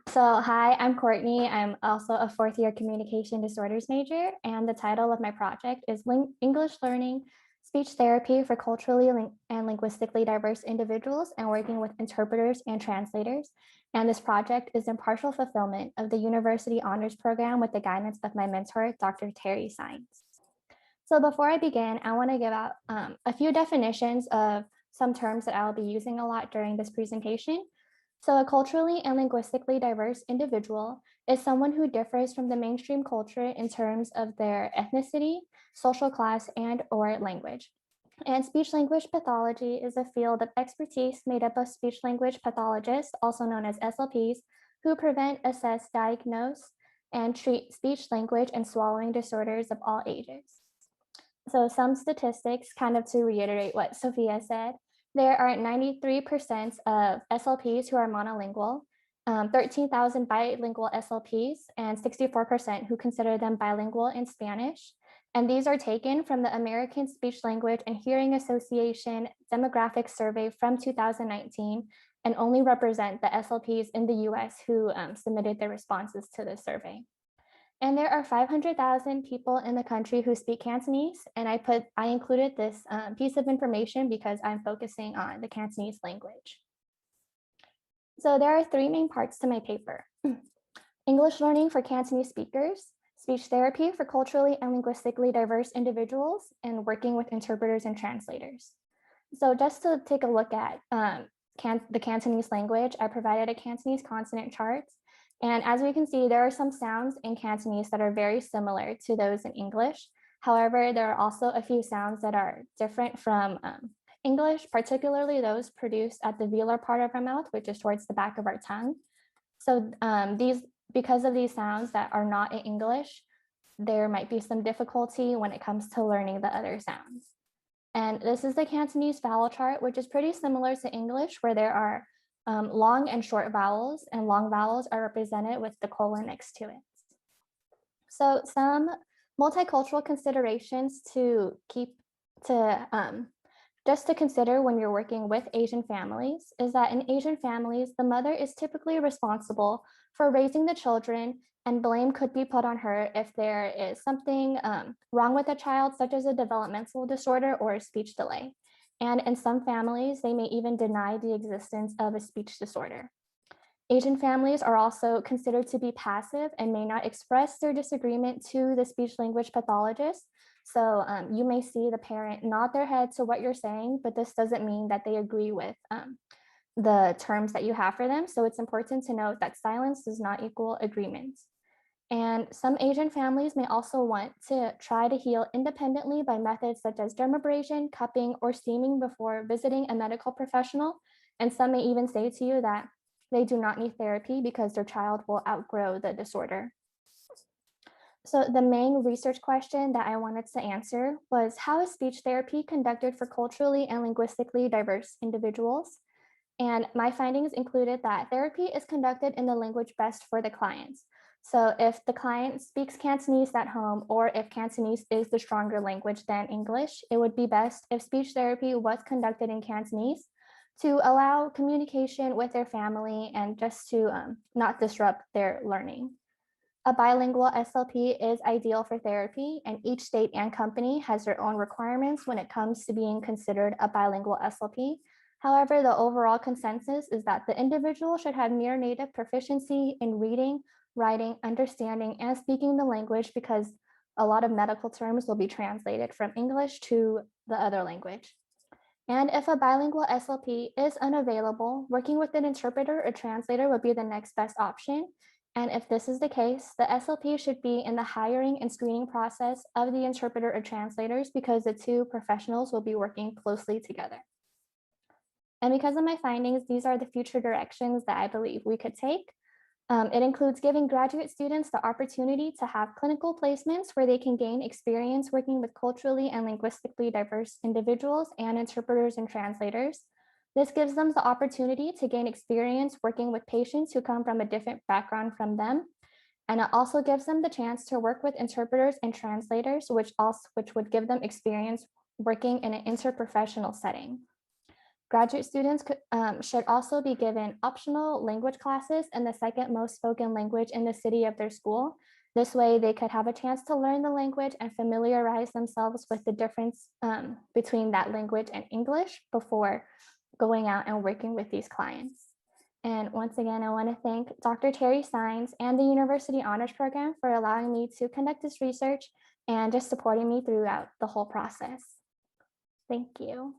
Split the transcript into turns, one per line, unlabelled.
Hi, I'm Courtney. I'm also a fourth year communication disorders major, and the title of my project is English Learning Speech Therapy for Culturally and Linguistically Diverse Individuals and Working with Interpreters and Translators. And this project is in partial fulfillment of the University Honors Program with the guidance of my mentor, Dr. Terry Sines. So before I begin, I want to give out a few definitions of some terms that I'll be using a lot during this presentation. So a culturally and linguistically diverse individual is someone who differs from the mainstream culture in terms of their ethnicity, social class, and/or language. And speech-language pathology is a field of expertise made up of speech-language pathologists, also known as SLPs, who prevent, assess, diagnose, and treat speech-language and swallowing disorders of all ages. So some statistics, kind of to reiterate what Sophia said, there are 93% of SLPs who are monolingual, 13,000 bilingual SLPs, and 64% who consider them bilingual in Spanish. And these are taken from the American Speech Language and Hearing Association demographic survey from 2019 and only represent the SLPs in the US who submitted their responses to the survey. And there are 500,000 people in the country who speak Cantonese, and I included this piece of information because I'm focusing on the Cantonese language. So there are three main parts to my paper. English learning for Cantonese speakers, speech therapy for culturally and linguistically diverse individuals, and working with interpreters and translators. So just to take a look at the Cantonese language, I provided a Cantonese consonant chart. And as we can see, there are some sounds in Cantonese that are very similar to those in English. However, there are also a few sounds that are different from English, particularly those produced at the velar part of our mouth, which is towards the back of our tongue. So because of these sounds that are not in English, there might be some difficulty when it comes to learning the other sounds. And this is the Cantonese vowel chart, which is pretty similar to English, where there are long and short vowels, and long vowels are represented with the colon next to it. So some multicultural considerations just to consider when you're working with Asian families is that in Asian families, the mother is typically responsible for raising the children, and blame could be put on her if there is something wrong with a child, such as a developmental disorder or a speech delay. And in some families, they may even deny the existence of a speech disorder. Asian families are also considered to be passive and may not express their disagreement to the speech-language pathologist. So you may see the parent nod their head to what you're saying, but this doesn't mean that they agree with the terms that you have for them. So it's important to note that silence does not equal agreement. And some Asian families may also want to try to heal independently by methods such as dermabrasion, cupping, or steaming before visiting a medical professional. And some may even say to you that they do not need therapy because their child will outgrow the disorder. So the main research question that I wanted to answer was, how is speech therapy conducted for culturally and linguistically diverse individuals? And my findings included that therapy is conducted in the language best for the clients. So if the client speaks Cantonese at home, or if Cantonese is the stronger language than English, it would be best if speech therapy was conducted in Cantonese to allow communication with their family and just to not disrupt their learning. A bilingual SLP is ideal for therapy, and each state and company has their own requirements when it comes to being considered a bilingual SLP. However, the overall consensus is that the individual should have near native proficiency in reading, writing, understanding, and speaking the language, because a lot of medical terms will be translated from English to the other language. And if a bilingual SLP is unavailable, working with an interpreter or translator would be the next best option. And if this is the case, the SLP should be in the hiring and screening process of the interpreter or translators, because the two professionals will be working closely together. And because of my findings, these are the future directions that I believe we could take. It includes giving graduate students the opportunity to have clinical placements where they can gain experience working with culturally and linguistically diverse individuals and interpreters and translators. This gives them the opportunity to gain experience working with patients who come from a different background from them. And it also gives them the chance to work with interpreters and translators, which would give them experience working in an interprofessional setting. Graduate students should also be given optional language classes in the second most spoken language in the city of their school. This way, they could have a chance to learn the language and familiarize themselves with the difference between that language and English before going out and working with these clients. And once again, I want to thank Dr. Terry Sines and the University Honors Program for allowing me to conduct this research and just supporting me throughout the whole process. Thank you.